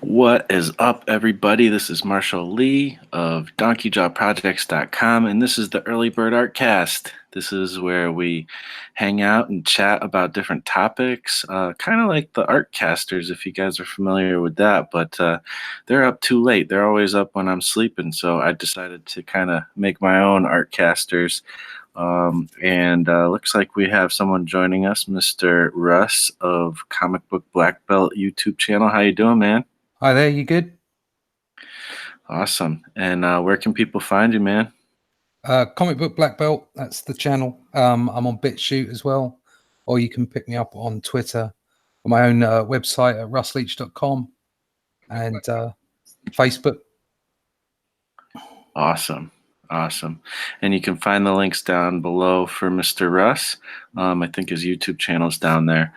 What is up, everybody? This is Marshall Lee of DonkeyJawProjects.com, and this is the Early Bird Artcast. This is where we hang out and chat about different topics, kind of like the Artcasters, if you guys are familiar with that. But they're up too late. They're always up when I'm sleeping, so I decided to kind of make my own Artcasters. And looks like we have someone joining us, Mr. Russ of Comic Book Black Belt YouTube channel. How you doing, man? Hi there, you good? Awesome. And where can people find you, man? Comic Book Black Belt, that's the channel. I'm on BitChute as well, or you can pick me up on Twitter, on my own website at russleach.com and Facebook. Awesome. Awesome. And you can find the links down below for Mr. Russ. I think his YouTube channel's down there.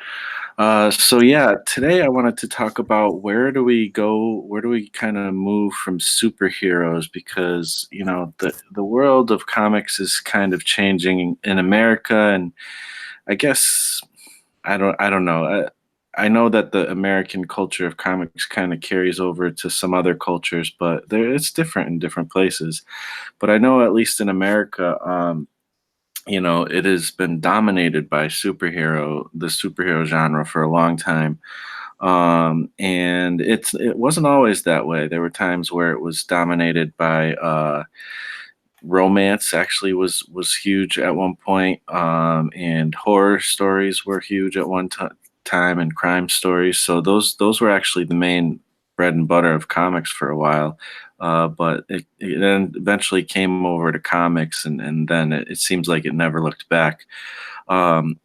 So yeah, today I wanted to talk about where do we go, where do we kind of move from superheroes, because the world of comics is kind of changing in America, and I guess I don't know. I know that the American culture of comics kind of carries over to some other cultures, but it's different in different places. But I know at least in America, it has been dominated by the superhero genre for a long time. And it wasn't always that way. There were times where it was dominated by romance. Actually, was huge at one point, and horror stories were huge at one time, and crime stories. So those were actually the main bread and butter of comics for a while. But it then eventually came over to comics, and then it seems like it never looked back. Um,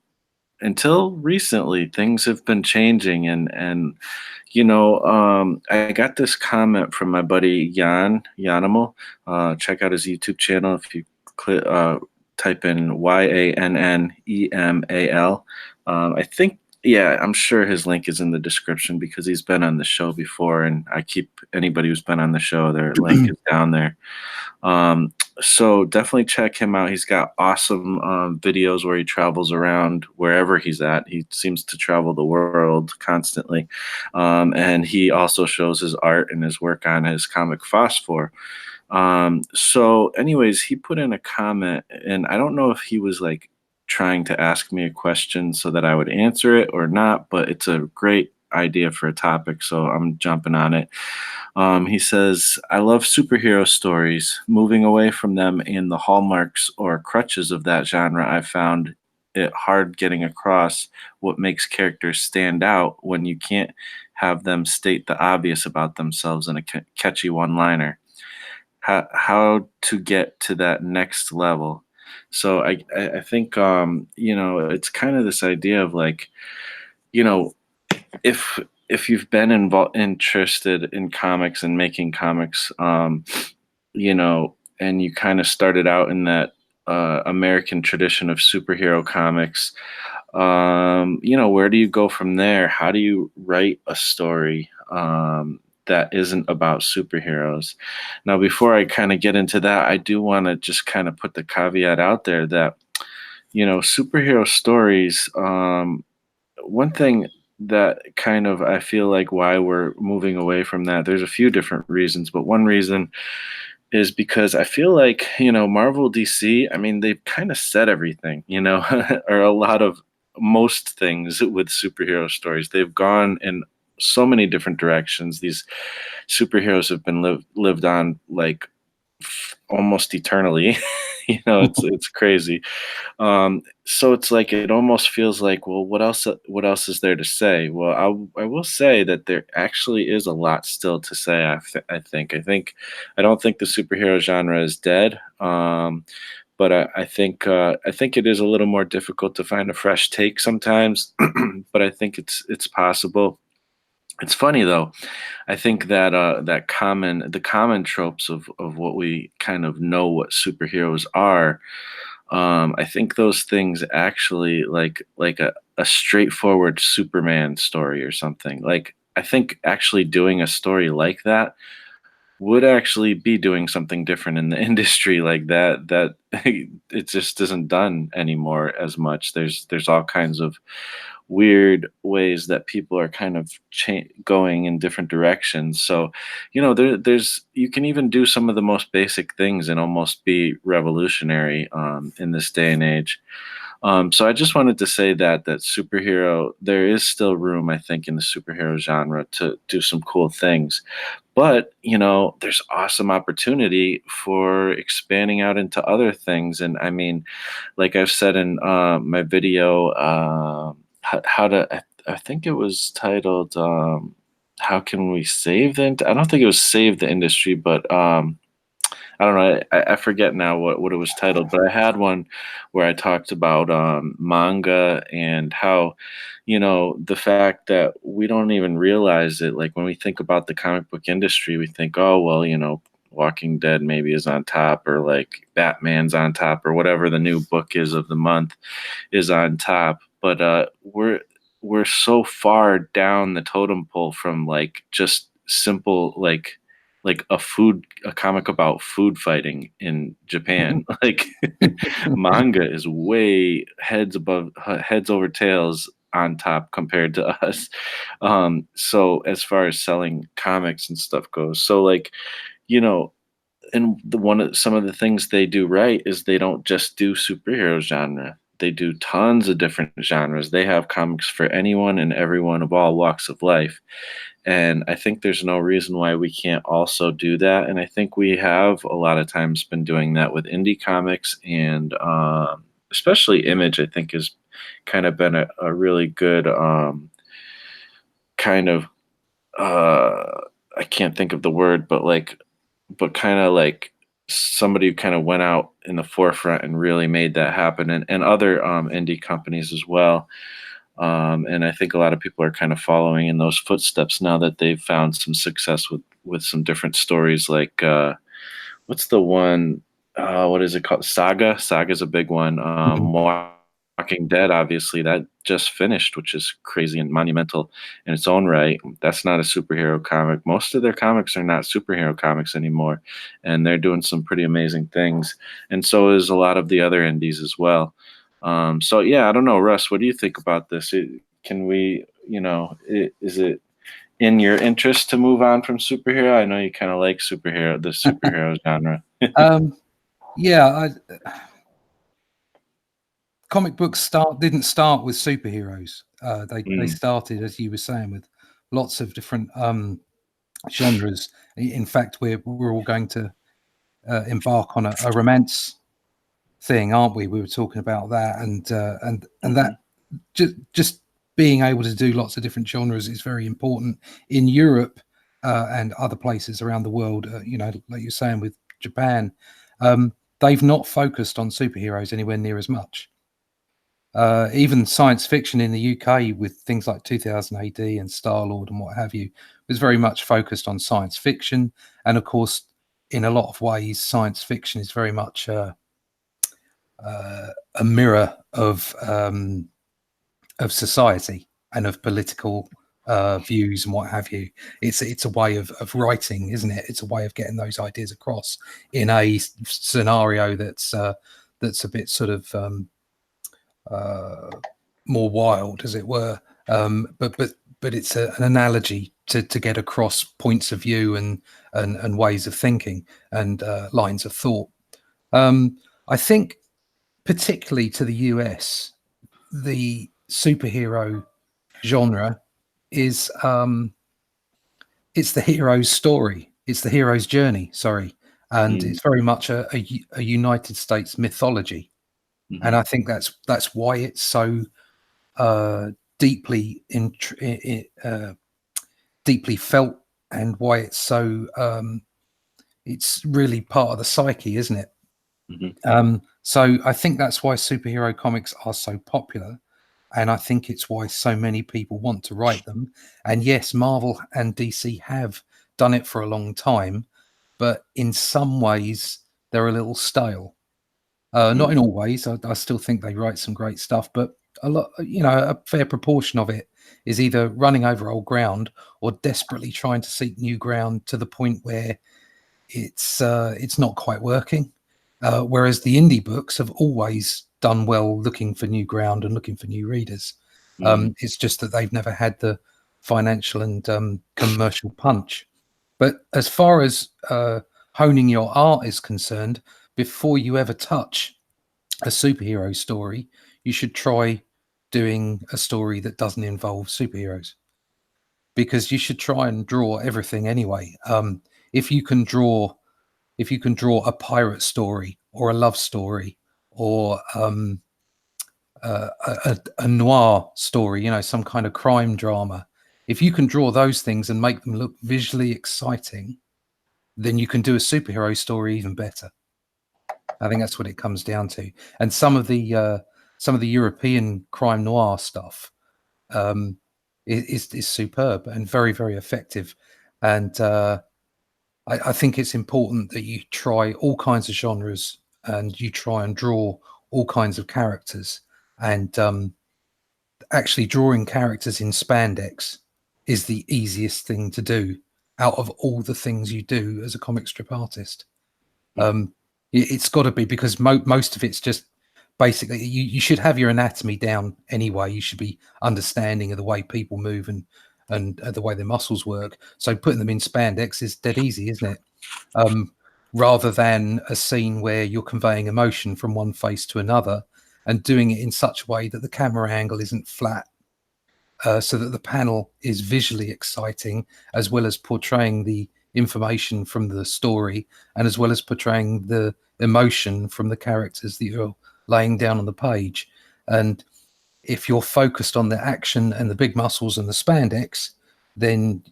until recently, things have been changing, and I got this comment from my buddy Jan Yanimal. Check out his YouTube channel if you type in YANNEMAL. I think, yeah, I'm sure his link is in the description because he's been on the show before, and I keep anybody who's been on the show, their link is down there. So definitely check him out. He's got awesome videos where he travels around wherever he's at. He seems to travel the world constantly. And he also shows his art and his work on his comic Phosphor. So anyways, he put in a comment, and I don't know if he was like trying to ask me a question so that I would answer it or not, but it's a great idea for a topic, so I'm jumping on it. He says, I love superhero stories. Moving away from them and the hallmarks or crutches of that genre, I found it hard getting across what makes characters stand out when you can't have them state the obvious about themselves in a catchy one liner. How to get to that next level. So I think, it's kind of this idea of like, you know, if you've been interested in comics and making comics, and you kind of started out in that American tradition of superhero comics, where do you go from there? How do you write a story that isn't about superheroes? Now, before I kind of get into that, I do want to just kind of put the caveat out there that superhero stories. One thing that kind of I feel like why we're moving away from that, there's a few different reasons, but one reason is because I feel like, Marvel DC, I mean, they've kind of said everything, or a lot of most things with superhero stories. They've gone in so many different directions. These superheroes have been lived on like almost eternally. It's crazy. So it's like it almost feels like, well, what else? What else is there to say? Well, I will say that there actually is a lot still to say. I don't think the superhero genre is dead. But I think it is a little more difficult to find a fresh take sometimes. But I think it's possible. It's funny though. I think that the common tropes of what we kind of know what superheroes are. I think those things actually like a straightforward Superman story or something. Like I think actually doing a story like that would actually be doing something different in the industry like that it just isn't done anymore as much. There's all kinds of weird ways that people are kind of going in different directions. So, there's you can even do some of the most basic things and almost be revolutionary in this day and age. So I just wanted to say that superhero, there is still room, I think, in the superhero genre to do some cool things. But, there's awesome opportunity for expanding out into other things. And I mean, like I've said in my video, how to, I think it was titled, How Can We Save the, I don't think it was Save the Industry, but I don't know. I forget now what it was titled, but I had one where I talked about manga and how, the fact that we don't even realize it. Like when we think about the comic book industry, we think, oh, well, Walking Dead maybe is on top, or like Batman's on top, or whatever the new book is of the month is on top. But we're so far down the totem pole from like just simple like a comic about food fighting in Japan. Like manga is way heads over tails on top compared to us. So as far as selling comics and stuff goes, so like, you know, and some of the things they do right is they don't just do superhero genre. They do tons of different genres. They have comics for anyone and everyone of all walks of life. And I think there's no reason why we can't also do that. And I think we have a lot of times been doing that with indie comics, and especially Image, I think, has kind of been a really good kind of, I can't think of the word, but kind of like somebody who kind of went out in the forefront and really made that happen, and other indie companies as well. And I think a lot of people are kind of following in those footsteps now that they've found some success with some different stories. Like what's the one? What is it called? Saga. Saga's a big one. Walking Dead, obviously, that just finished, which is crazy and monumental in its own right. That's not a superhero comic. Most of their comics are not superhero comics anymore, and they're doing some pretty amazing things. And so is a lot of the other indies as well. So yeah, I don't know, Russ. What do you think about this? Can we, is it in your interest to move on from superhero? I know you kind of like the superhero genre. Yeah, comic books didn't start with superheroes. They started, as you were saying, with lots of different genres. In fact, we're all going to embark on a romance thing, aren't we? We were talking about that, and that just being able to do lots of different genres is very important in Europe and other places around the world. Like you're saying with Japan, they've not focused on superheroes anywhere near as much. Even science fiction in the UK with things like 2000 AD and Star-Lord and what have you was very much focused on science fiction. And of course, in a lot of ways, science fiction is very much a mirror of society and of political views and what have you. It's a way of writing, isn't it? It's a way of getting those ideas across in a scenario that's a bit sort of more wild, as it were. But it's an analogy to get across points of view and ways of thinking and lines of thought. I think, particularly to the US, the superhero genre is it's the hero's story. It's the hero's journey. Sorry, and it's very much a United States mythology. And I think that's why it's so deeply deeply felt, and why it's so it's really part of the psyche, isn't it? So I think that's why superhero comics are so popular, and I think it's why so many people want to write them. And yes, Marvel and DC have done it for a long time, but in some ways they're a little stale. Not in all ways. I still think they write some great stuff, but a lot, a fair proportion of it is either running over old ground or desperately trying to seek new ground to the point where it's not quite working. Whereas the indie books have always done well looking for new ground and looking for new readers. It's just that they've never had the financial and commercial punch. But as far as honing your art is concerned, before you ever touch a superhero story, you should try doing a story that doesn't involve superheroes, because you should try and draw everything anyway. If you can draw, a pirate story or a love story or a noir story, some kind of crime drama, if you can draw those things and make them look visually exciting, then you can do a superhero story even better. I think that's what it comes down to. And some of the European crime noir stuff is superb and very, very effective. And I think it's important that you try all kinds of genres and you try and draw all kinds of characters. And actually drawing characters in spandex is the easiest thing to do out of all the things you do as a comic strip artist. It's got to be, because most of it's just basically you should have your anatomy down anyway. You should be understanding of the way people move and the way their muscles work. So putting them in spandex is dead easy, isn't it? Rather than a scene where you're conveying emotion from one face to another and doing it in such a way that the camera angle isn't flat, so that the panel is visually exciting, as well as portraying the information from the story and as well as portraying the emotion from the characters that you're laying down on the page. And if you're focused on the action and the big muscles and the spandex, then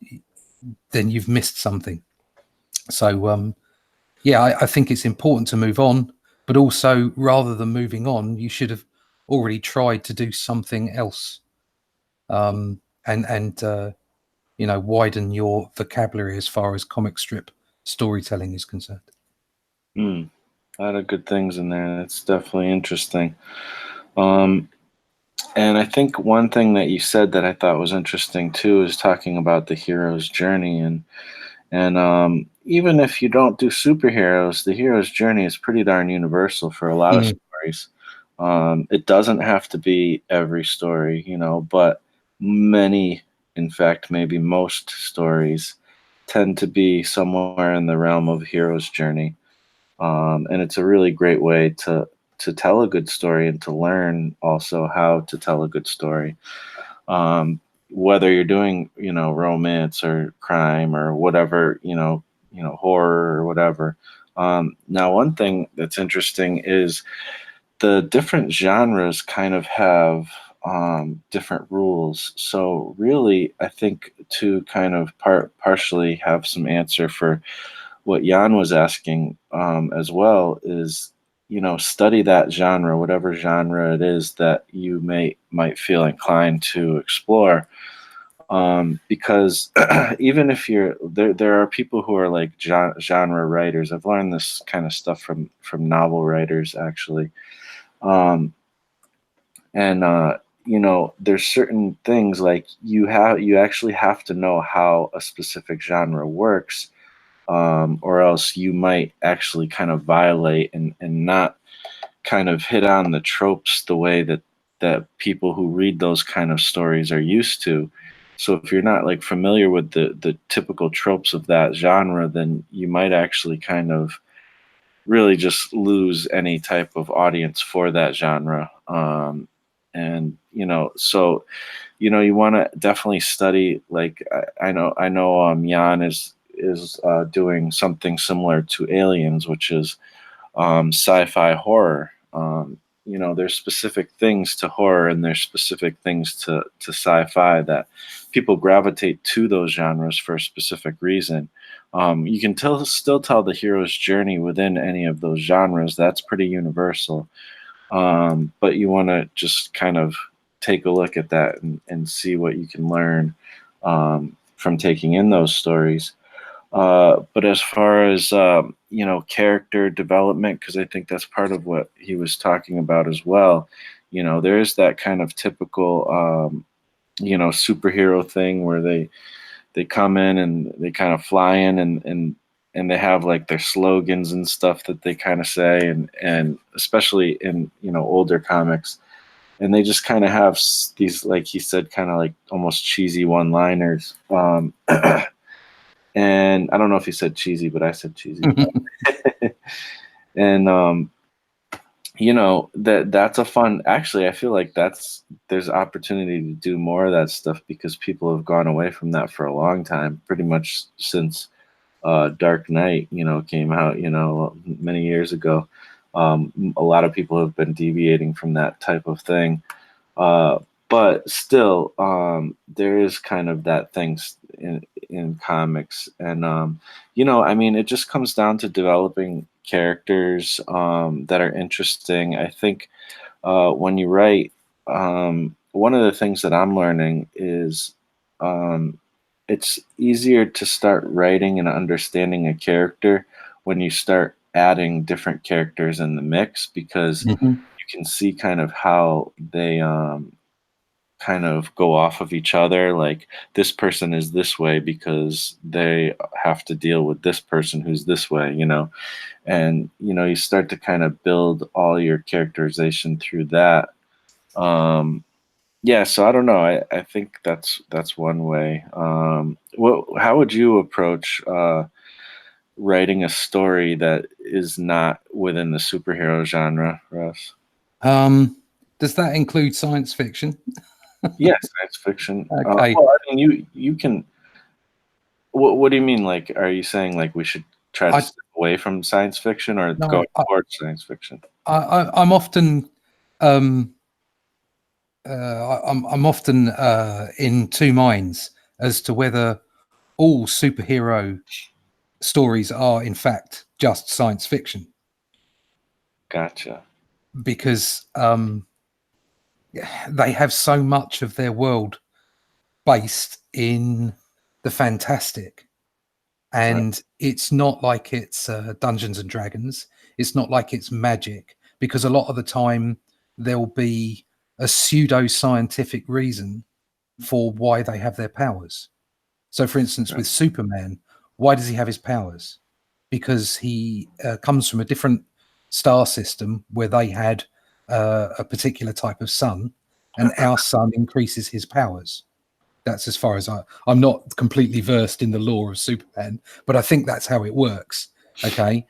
you've missed something. So I think it's important to move on, but also rather than moving on, you should have already tried to do something else, and widen your vocabulary as far as comic strip storytelling is concerned. A lot of good things in there. That's definitely interesting. And I think one thing that you said that I thought was interesting too is talking about the hero's journey, and even if you don't do superheroes, the hero's journey is pretty darn universal for a lot of stories. It doesn't have to be every story, but many, in fact, maybe most stories tend to be somewhere in the realm of hero's journey. And it's a really great way to tell a good story and to learn also how to tell a good story. Whether you're doing, romance or crime or whatever, horror or whatever. Now, one thing that's interesting is the different genres kind of have different rules. So really, I think to kind of partially have some answer for what Jan was asking as well is, study that genre, whatever genre it is that you might feel inclined to explore. Because even if you're there are people who are like genre writers. I've learned this kind of stuff from novel writers actually. And there's certain things like you actually have to know how a specific genre works, or else you might actually kind of violate and not kind of hit on the tropes the way that people who read those kind of stories are used to. So if you're not like familiar with the typical tropes of that genre, then you might actually kind of really just lose any type of audience for that genre. And so you want to definitely study. Like I know Jan is doing something similar to Aliens, which is sci-fi horror. There's specific things to horror and there's specific things to sci-fi that people gravitate to those genres for a specific reason. You can still tell the hero's journey within any of those genres. That's pretty universal. But you want to just kind of take a look at that and see what you can learn from taking in those stories. But as far as character development, because I think that's part of what he was talking about as well. There is that kind of typical superhero thing where they come in and they kind of fly in and they have like their slogans and stuff that they kind of say, and especially in older comics, and they just kind of have these, like he said, kind of like almost cheesy one-liners. And I don't know if he said cheesy, but I said cheesy. And you know, that's a fun. Actually, I feel like there's opportunity to do more of that stuff because people have gone away from that for a long time, pretty much since Dark Knight, you know, came out, you know, many years ago. A lot of people have been deviating from that type of thing. Uh, but still, there is kind of that thing in comics, and you know, I mean, it just comes down to developing characters that are interesting. I think when you write, one of the things that I'm learning is um, it's easier to start writing and understanding a character when you start adding different characters in the mix because Mhm. you can see kind of how they kind of go off of each other. Like this person is this way because they have to deal with this person who's this way, you know, and you know you start to kind of build all your characterization through that. Um, yeah, so I don't know. I think that's one way. How would you approach writing a story that is not within the superhero genre, Russ? Does that include science fiction? Yeah, science fiction. Okay. Well, I mean, you can. What do you mean? Like, are you saying like we should try to I step away from science fiction or no. go towards science fiction? I'm often um, I'm often in two minds as to whether all superhero stories are in fact just science fiction, Gotcha. because they have so much of their world based in the fantastic, Right. and it's not like it's Dungeons and Dragons. It's not like it's magic, because a lot of the time there'll be a pseudo scientific reason for why they have their powers. So, for instance, Right. with Superman, why does he have his powers? Because he comes from a different star system where they had a particular type of sun, and our sun increases his powers. That's as far as I'm not completely versed in the lore of Superman, but I think that's how it works. Okay.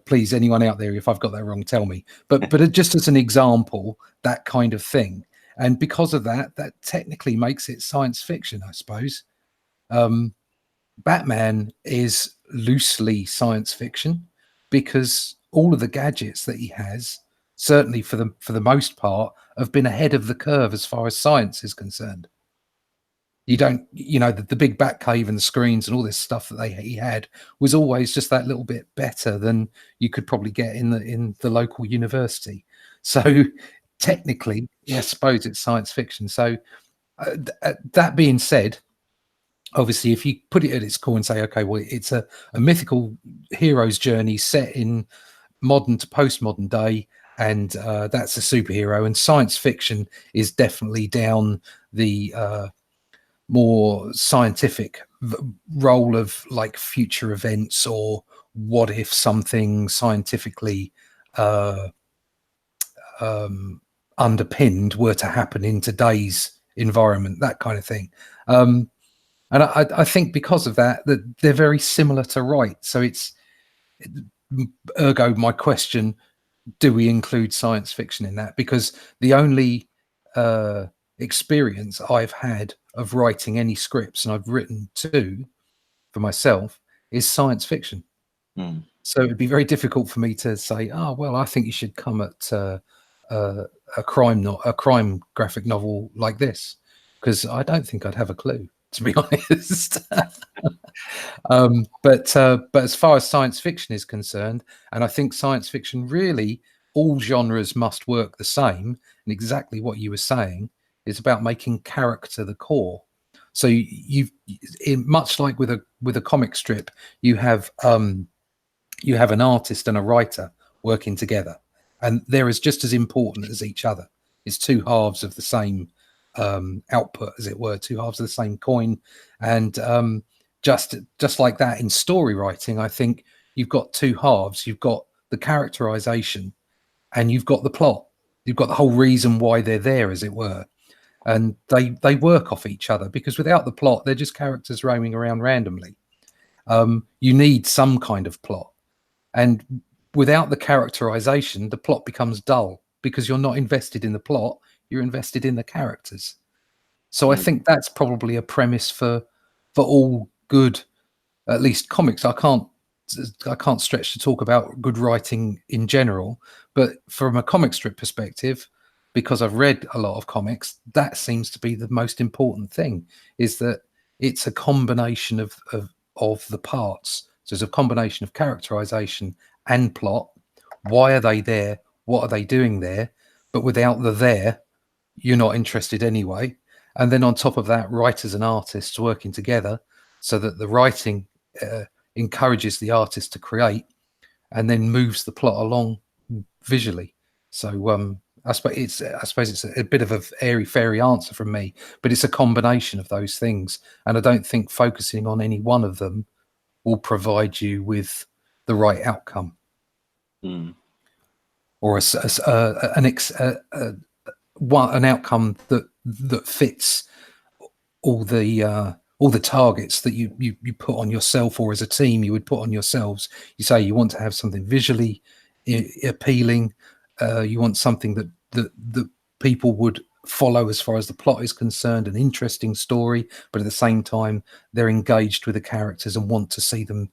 Please, anyone out there, if I've got that wrong, tell me. But just as an example, that kind of thing, and because of that, that technically makes it science fiction, I suppose. Um, Batman is loosely science fiction because all of the gadgets that he has, certainly for the most part, have been ahead of the curve as far as science is concerned. You don't, you know, the big bat cave and the screens and all this stuff that he had was always just that little bit better than you could probably get in the local university. So technically, yeah, I suppose it's science fiction. So that being said, obviously, if you put it at its core and say, okay, well, it's a mythical hero's journey set in modern to postmodern day, and that's a superhero, and science fiction is definitely down the more scientific role of like future events, or what if something scientifically uh, um, underpinned were to happen in today's environment, that kind of thing. And I think because of that, that they're very similar to write. So it's ergo my question: do we include science fiction in that? Because the only uh, experience I've had of writing any scripts, and I've written two for myself, is science fiction. Hmm. So it'd be very difficult for me to say, "Oh, well, I think you should come at uh, a crime, not a crime graphic novel like this," because I don't think I'd have a clue, to be honest. But as far as science fiction is concerned, and I think science fiction really, all genres must work the same. And exactly what you were saying is about making character the core. So you've much like with a comic strip, you have you have an artist and a writer working together, and they're as just as important as each other. It's two halves of the same output, as it were, two halves of the same coin. And just like that in story writing, I think, you've got two halves. You've got the characterization and you've got the plot. And you've got the whole reason why they're there, as it were, and they work off each other, because without the plot, they're just characters roaming around randomly. You need some kind of plot, and without the characterization, the plot becomes dull because you're not invested in the plot, you're invested in the characters. So I Mm. think that's probably a premise for all good, at least comics. I can't stretch to talk about good writing in general, but from a comic strip perspective, because I've read a lot of comics, that seems to be the most important thing, is that it's a combination of the parts. So there's a combination of characterization and plot. Why are they there? What are they doing there? But without the there, you're not interested anyway. And then on top of that, writers and artists working together so that the writing encourages the artist to create and then moves the plot along visually. So I suppose it's a bit of a airy fairy answer from me, but it's a combination of those things, and I don't think focusing on any one of them will provide you with the right outcome Mm. or an outcome that fits all the targets that you put on yourself, or as a team you would put on yourselves. You say you want to have something visually appealing, you want something that people would follow as far as the plot is concerned, an interesting story, but at the same time they're engaged with the characters and want to see them,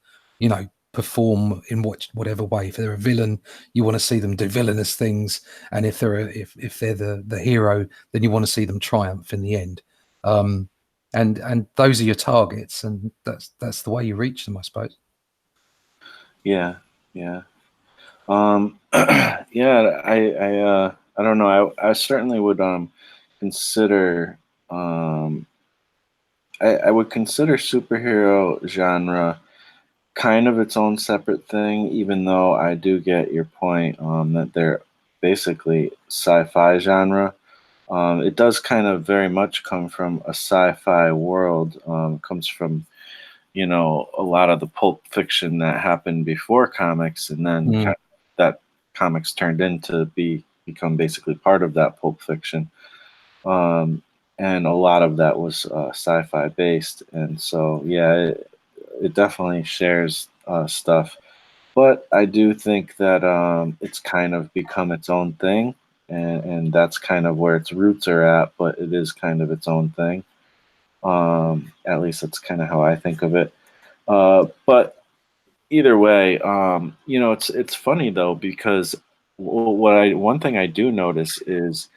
perform in whatever way. If they're a villain, you want to see them do villainous things, and if they're the hero, then you want to see them triumph in the end. And those are your targets, and that's the way you reach them, I suppose. Yeah, yeah. Yeah, I don't know. I certainly would consider I would consider superhero genre kind of its own separate thing, even though I do get your point that they're basically sci-fi genre. It does kind of very much come from a sci-fi world. Comes from a lot of the pulp fiction that happened before comics, and then Mm. that comics turned into become basically part of that pulp fiction. Um, and a lot of that was sci-fi based, and so yeah, it definitely shares stuff. But I do think that it's kind of become its own thing, and that's kind of where its roots are at. But it is kind of its own thing. At least that's kind of how I think of it. But either way, it's funny though, because one thing I do notice is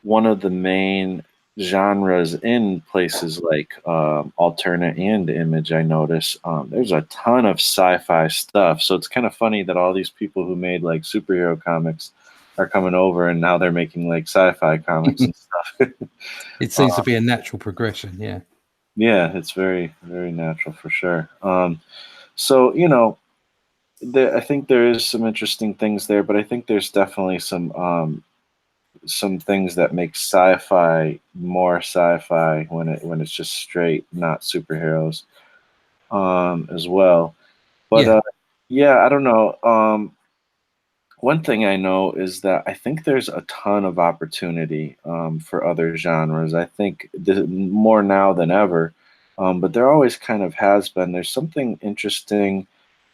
one of the main genres in places like alternate and image. I notice there's a ton of sci-fi stuff, so it's kind of funny that all these people who made like superhero comics are coming over, and now they're making like sci-fi comics and stuff. It seems to be a natural progression. Yeah. Yeah, it's very, very natural for sure. So I think there is some interesting things there, but I think there's definitely some things that make sci-fi more sci-fi when it's just straight, not superheroes, as well. But Yeah. yeah, I don't know. One thing I know is that I think there's a ton of opportunity for other genres. I think more now than ever, but there always kind of has been. There's something interesting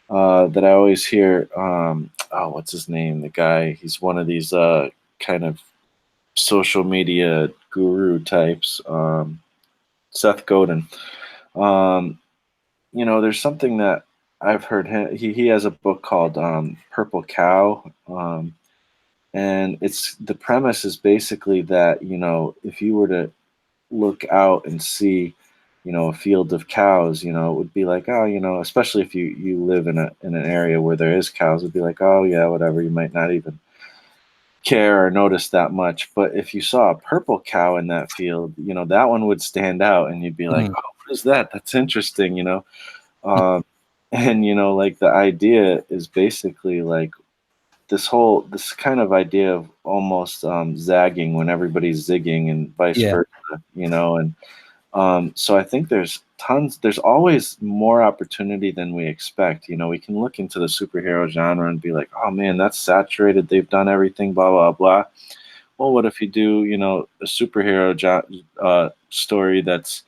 that I always hear. Oh, what's his name? The guy. He's one of these kind of social media guru types. Seth Godin. Um, there's something that I've heard. He has a book called Purple Cow. And it's the premise is basically that if you were to look out and see a field of cows, it would be like, oh, especially if you live in an area where there is cows, it'd be like, oh yeah, whatever, you might not even care or notice that much. But if you saw a purple cow in that field, that one would stand out, and you'd be like, Mm. oh, what is that? That's interesting. um, and like the idea is basically like this kind of idea of almost zagging when everybody's zigging, and vice Yeah. versa, and so I think there's always more opportunity than we expect. We can look into the superhero genre and be like, oh man, that's saturated, they've done everything, blah blah blah. well, what if you do, a superhero story that's,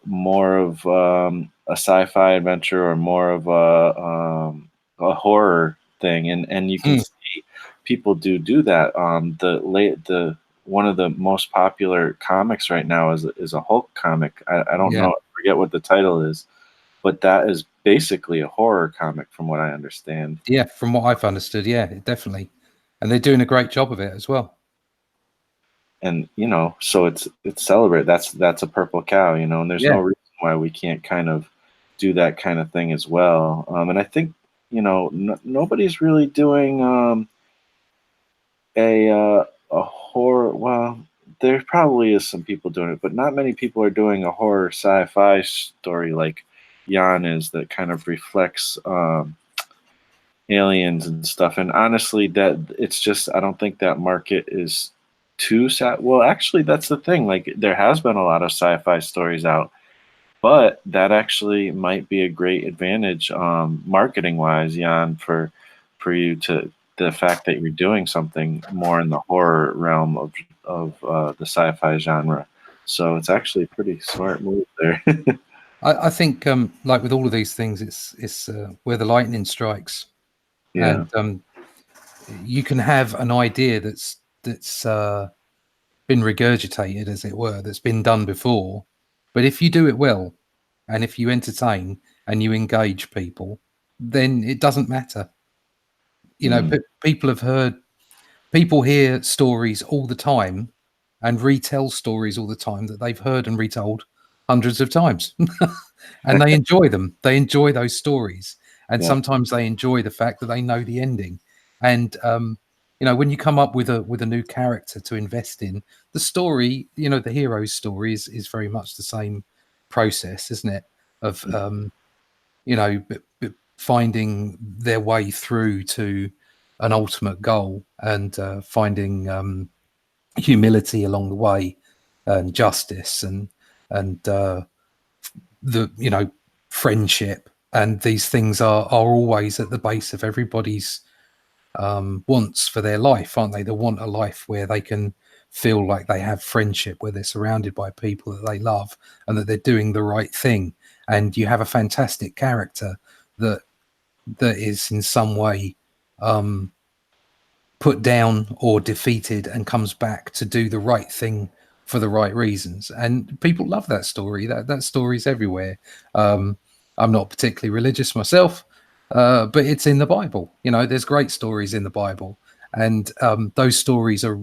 more of a sci-fi adventure or more of a horror thing, and you can Mm, see people do that. The one of the most popular comics right now is a Hulk comic. I don't yeah, know, I forget what the title is, but that is basically a horror comic from what I understand. yeah. From what I've understood, yeah, definitely, and they're doing a great job of it as well. And so it's celebrate, that's a purple cow, and there's Yeah, no reason why we can't kind of do that kind of thing as well. And I think nobody's really doing a horror. Well, there probably is some people doing it, but not many people are doing a horror sci-fi story like Jan is, that kind of reflects aliens and stuff. And honestly, that it's just, I don't think that market is too sad. Well, actually, that's the thing. Like, there has been a lot of sci-fi stories out, but that actually might be a great advantage, marketing wise, Jan, for you, to the fact that you're doing something more in the horror realm of the sci-fi genre. So it's actually a pretty smart move there. I think like with all of these things, it's where the lightning strikes, Yeah. and you can have an idea that's been regurgitated, as it were, that's been done before, but if you do it well, and if you entertain and you engage people, then it doesn't matter. You know, Mm. people have heard people hear stories all the time and retell stories all the time that they've heard and retold hundreds of times. And they enjoy them. They enjoy those stories. And Yeah. sometimes they enjoy the fact that they know the ending. And you know, when you come up with a new character to invest in, the story, you know, the hero's story is very much the same process, isn't it? Of you know, finding their way through to an ultimate goal and finding humility along the way and justice and the you know friendship, and these things are always at the base of everybody's wants for their life, aren't they? They want a life where they can feel like they have friendship, where they're surrounded by people that they love and that they're doing the right thing. And you have a fantastic character that is in some way um, put down or defeated and comes back to do the right thing for the right reasons, and people love that story. That story's everywhere. I'm not particularly religious myself, but it's in the Bible. You know, there's great stories in the Bible, and those stories are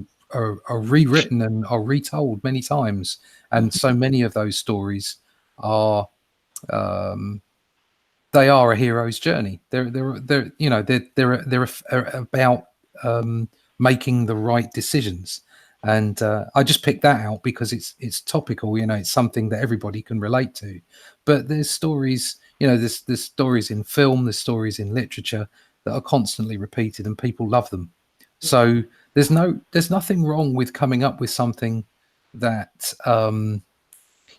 rewritten and are retold many times, and so many of those stories are um, they are a hero's journey. They're you know they're about making the right decisions, and I just picked that out because it's topical. You know, it's something that everybody can relate to. But there's stories, you know, there's stories in film, there's stories in literature that are constantly repeated, and people love them. So there's nothing wrong with coming up with something that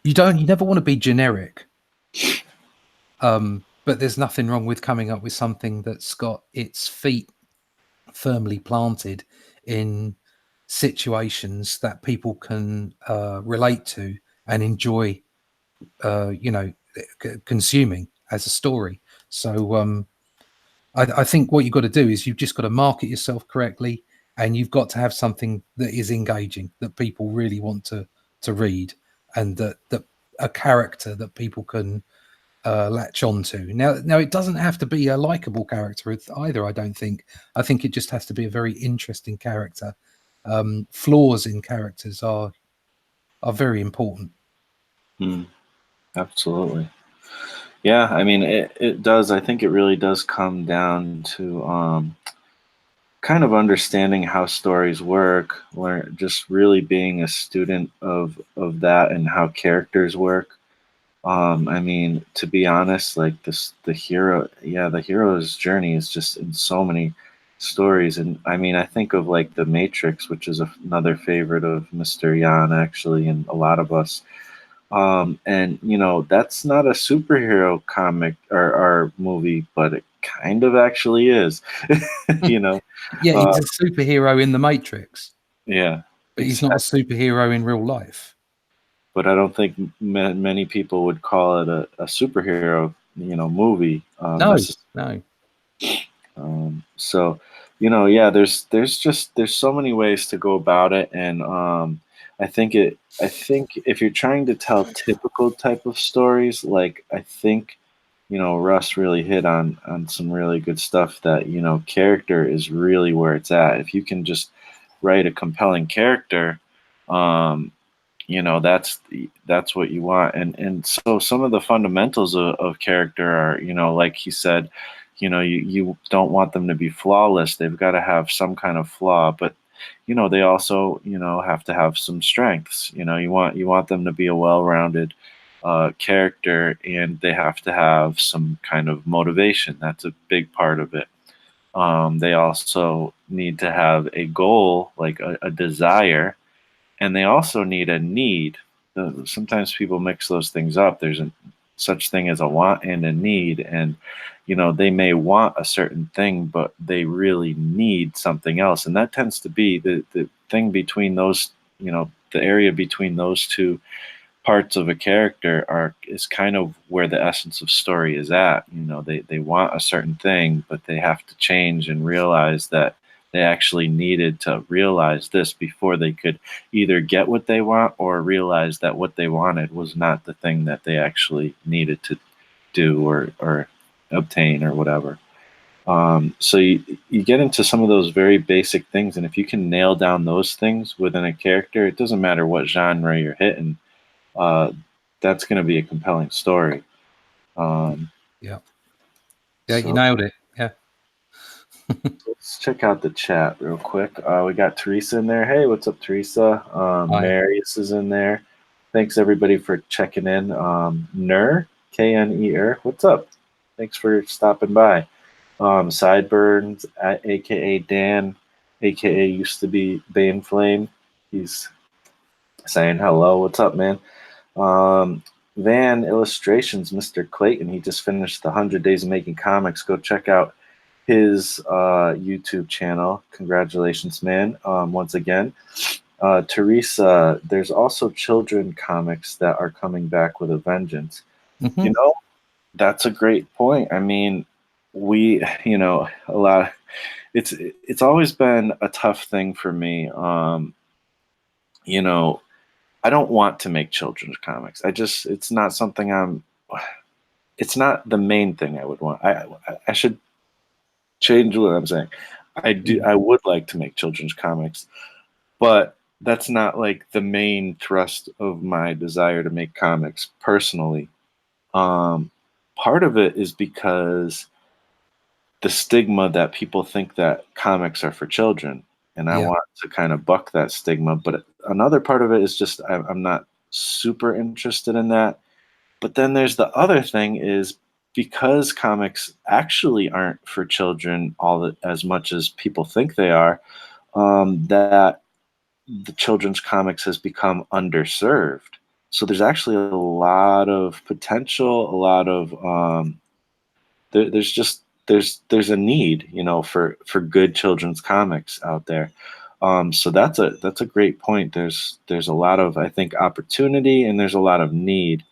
you never want to be generic, but there's nothing wrong with coming up with something that's got its feet firmly planted in situations that people can relate to and enjoy, you know, consuming as a story. So I think what you've got to do is you've just got to market yourself correctly, and you've got to have something that is engaging, that people really want to read, and that a character that people can latch on to. Now, it doesn't have to be a likable character either. I don't think. I think it just has to be a very interesting character. Flaws in characters are very important. Mm. Absolutely. Yeah, I mean, it does. I think it really does come down to kind of understanding how stories work, learn, just really being a student of that and how characters work. I mean, to be honest, like this, the hero, yeah, the hero's journey is just in so many stories. And I mean, I think of like The Matrix, which is another favorite of Mr. Yan, actually, and a lot of us. And that's not a superhero comic or movie, but it kind of actually is. you know, Yeah, uh, he's a superhero in the Matrix. Yeah, but he's not a superhero in real life. but I don't think many people would call it a superhero, movie. No, no. So, yeah, there's so many ways to go about it, and I think if you're trying to tell typical type of stories, like I think, Russ really hit on some really good stuff that character is really where it's at. If you can just write a compelling character, um, that's what you want, and so some of the fundamentals of character are, like he said, you don't want them to be flawless. They've got to have some kind of flaw, but they also have to have some strengths. You want them to be a well-rounded character, and they have to have some kind of motivation. That's a big part of it. They also need to have a goal, like a desire, and they also need a need. Sometimes people mix those things up. There's a such thing as a want and a need, and they may want a certain thing, but they really need something else, and that tends to be the thing between those. The area between those two parts of a character is kind of where the essence of story is at. They want a certain thing, but they have to change and realize that they actually needed to realize this before they could either get what they want or realize that what they wanted was not the thing that they actually needed to do or obtain or whatever. So you get into some of those very basic things, and if you can nail down those things within a character, it doesn't matter what genre you're hitting, uh, that's going to be a compelling story. Yeah, you So nailed it. Yeah. let's check out the chat real quick. We got Teresa in there. Hey, what's up, Teresa? Hi. Marius is in there. Thanks everybody for checking in. Ner, Kner, what's up? Thanks for stopping by. Sideburns, aka Dan, aka used to be Bane Flame. He's saying hello. What's up, man? Um, Van Illustrations, Mr. Clayton. He just finished the 100 Days of Making Comics. Go check out his YouTube channel. Congratulations, man. Once again. Teresa, there's also children comics that are coming back with a vengeance. Mm-hmm. That's a great point. I mean, we, a lot. It's always been a tough thing for me. You know, I don't want to make children's comics. It's not something it's not the main thing I would want. I should change what I'm saying. I would like to make children's comics, but that's not like the main thrust of my desire to make comics personally. Um, Part of it is because the stigma that people think that comics are for children, and I Yeah. want to kind of buck that stigma. But another part of it is just I'm not super interested in that. But then there's the other thing is because comics actually aren't for children as much as people think they are, that the children's comics has become underserved. So there's actually a lot of potential, a lot of there's just there's a need, for good children's comics out there. So that's a great point. There's a lot of, I think, opportunity, and there's a lot of need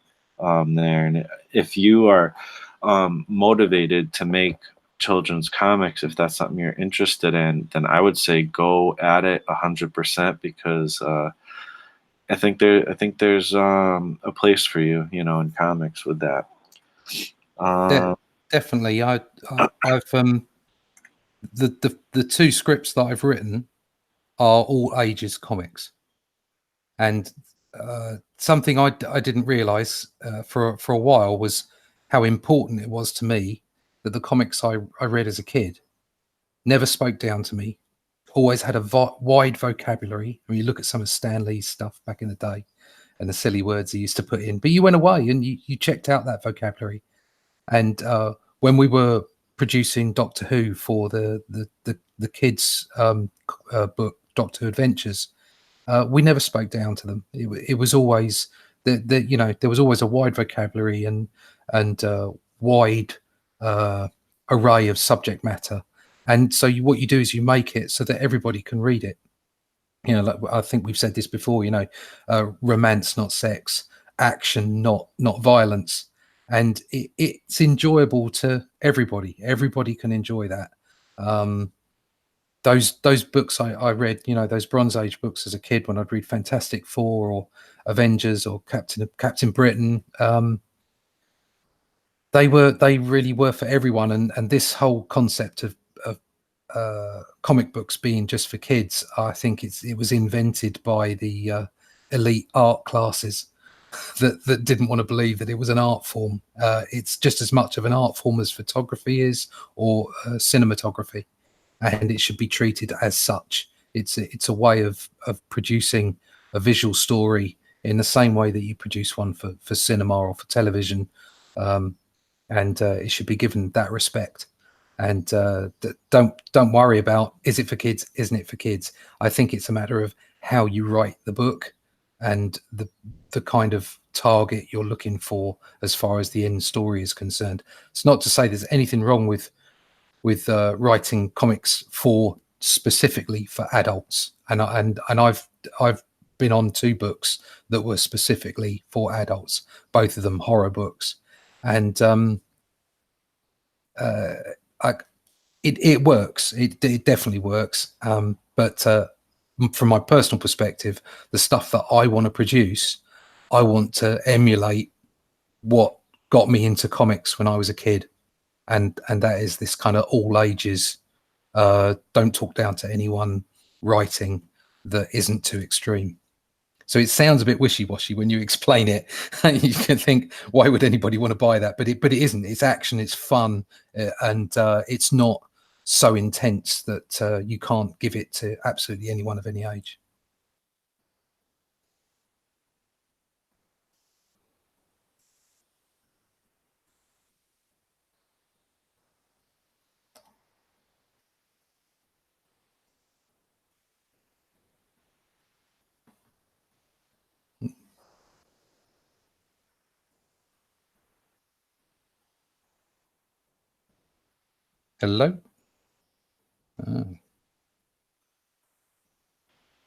there. And if you are motivated to make children's comics, if that's something you're interested in, then I would say go at it 100%, because I think there's a place for you, in comics with that. De- Um, Definitely. I've the two scripts that I've written are all ages comics, and something I didn't realize for a while was how important it was to me that the comics I read as a kid never spoke down to me, always had a wide vocabulary. I mean, you look at some of Stan Lee's stuff back in the day and the silly words he used to put in, but you went away and you checked out that vocabulary. And when we were producing Doctor Who for the kids book Doctor Who Adventures, we never spoke down to them. It was always there was always a wide vocabulary and wide array of subject matter. And so what you do is you make it so that everybody can read it. you know, like I think we've said this before, you know, romance, not sex, action, not violence. And it's enjoyable to everybody. Everybody can enjoy that. Those books I read, you know, those Bronze Age books as a kid when I'd read Fantastic Four or Avengers or Captain Britain, they really were for everyone. And this whole concept of comic books being just for kids, I think it was invented by the elite art classes that didn't want to believe that it was an art form. It's just as much of an art form as photography is, or cinematography, and it should be treated as such. It's a way of producing a visual story in the same way that you produce one for cinema or for television, and it should be given that respect. And don't worry about, is it for kids, isn't it for kids? I think it's a matter of how you write the book and the kind of target you're looking for as far as the end story is concerned. It's not to say there's anything wrong with writing comics specifically for adults, and I've been on 2 books that were specifically for adults, both of them horror books, and it works. It definitely works. But from my personal perspective, the stuff that I want to produce, I want to emulate what got me into comics when I was a kid, and that is this kind of all ages, don't talk down to anyone writing that isn't too extreme. So it sounds a bit wishy-washy when you explain it. You can think, why would anybody want to buy that? But it isn't. It's action, it's fun, and it's not so intense that you can't give it to absolutely anyone of any age. Hello?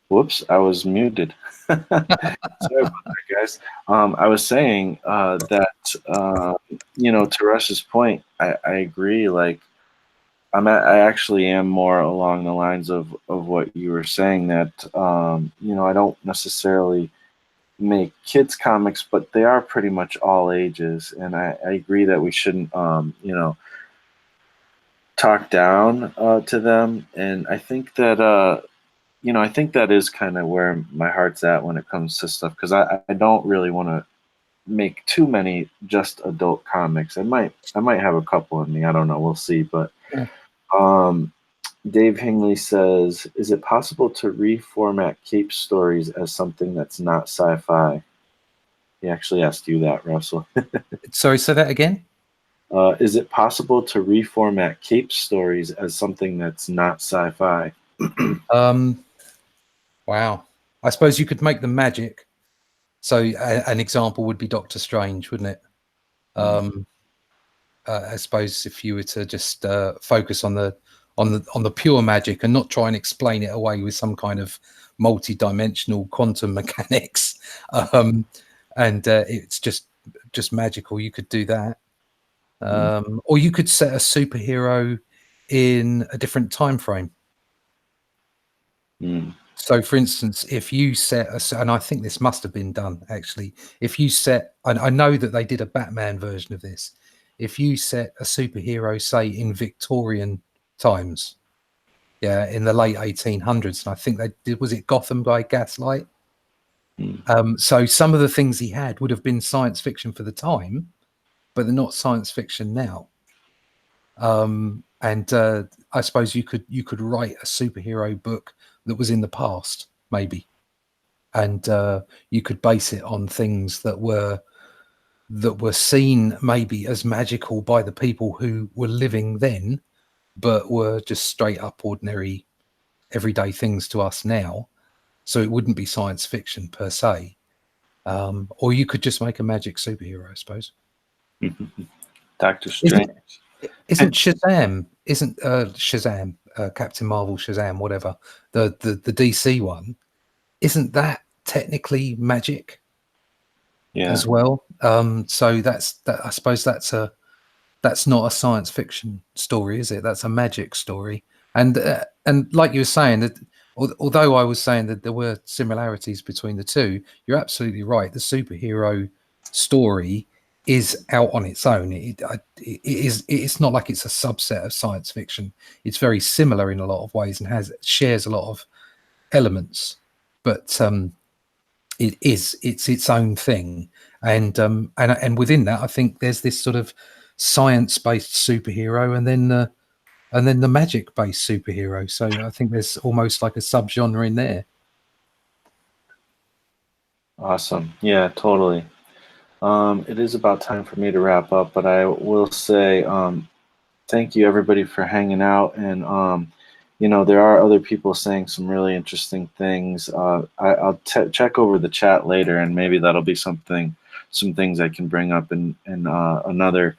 Whoops, I was muted. Sorry about that, guys. I was saying that you know, to Russ's point, I agree. Like, I actually am more along the lines of what you were saying, that you know, I don't necessarily make kids comics, but they are pretty much all ages, and I agree that we shouldn't you know, talk down to them. And I think that you know, I think that is kind of where my heart's at when it comes to stuff, because I don't really want to make too many just adult comics. I might have a couple in me. I don't know. We'll see. But Yeah. Dave Hingley says, "Is it possible to reformat Cape stories as something that's not sci-fi?" He actually asked you that, Russell. Sorry, say that again. Is it possible to reformat Cape stories as something that's not sci-fi? Wow. I suppose you could make them magic. So an example would be Doctor Strange, wouldn't it? I suppose if you were to just focus on the pure magic and not try and explain it away with some kind of multi-dimensional quantum mechanics, and it's just magical, you could do that. Or you could set a superhero in a different time frame. So, for instance, if you set and I think this must have been done actually, if you set, and I know that they did a Batman version of this, if you set a superhero, say, in Victorian times, yeah, in the late 1800s, and I think they did, was it Gotham by Gaslight? So some of the things he had would have been science fiction for the time, but they're not science fiction now. And I suppose you could write a superhero book that was in the past, maybe, and you could base it on things that were seen maybe as magical by the people who were living then, but were just straight up ordinary, everyday things to us now. So it wouldn't be science fiction per se. Or you could just make a magic superhero, I suppose. Doctor Strange. Isn't Shazam? Isn't Shazam Captain Marvel, Shazam, whatever, the DC one? isn't that technically magic Yeah. as well? So that. I suppose that's not a science fiction story, is it? That's a magic story. And like you were saying, that although I was saying that there were similarities between the two, you're absolutely right. The superhero story is out on its own. It's not like it's a subset of science fiction. It's very similar in a lot of ways and shares a lot of elements, but it's its own thing. And within that, I think there's this sort of science-based superhero, and then the magic-based superhero. So I think there's almost like a subgenre in there. Awesome. Yeah, totally. It is about time for me to wrap up, but I will say thank you everybody for hanging out. And there are other people saying some really interesting things. I'll check over the chat later, and maybe that'll be some things I can bring up in another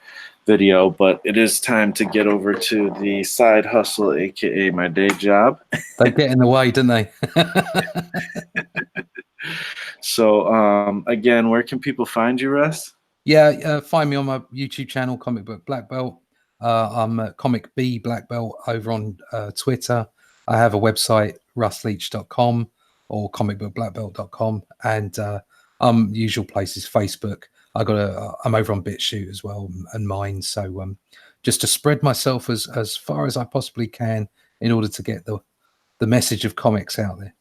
video. But it is time to get over to the side hustle, aka my day job. They get in the way, don't they? So again, where can people find you, Russ? Yeah, find me on my YouTube channel, Comic Book Black Belt. I'm Comic B Black Belt over on Twitter. I have a website, russleach.com or comicbookblackbelt.com, and usual places, Facebook. I'm over on BitChute as well, and mine. So just to spread myself as far as I possibly can in order to get the message of comics out there.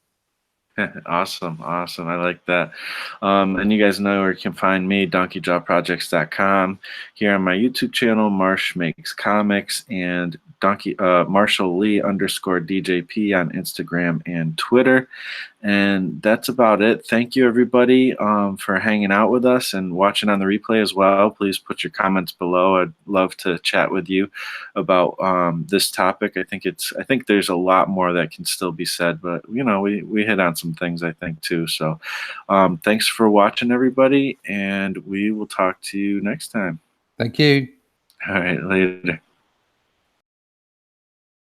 Awesome. I like that. And you guys know where you can find me, donkeyjawprojects.com. Here on my YouTube channel, Marsh Makes Comics, and Marshall Lee _DJP on Instagram and Twitter. And that's about it. Thank you, everybody, for hanging out with us and watching on the replay as well. Please put your comments below. I'd love to chat with you about this topic. I think there's a lot more that can still be said, but we hit on some things, I think, too. So thanks for watching, everybody, and we will talk to you next time. Thank you. All right, later.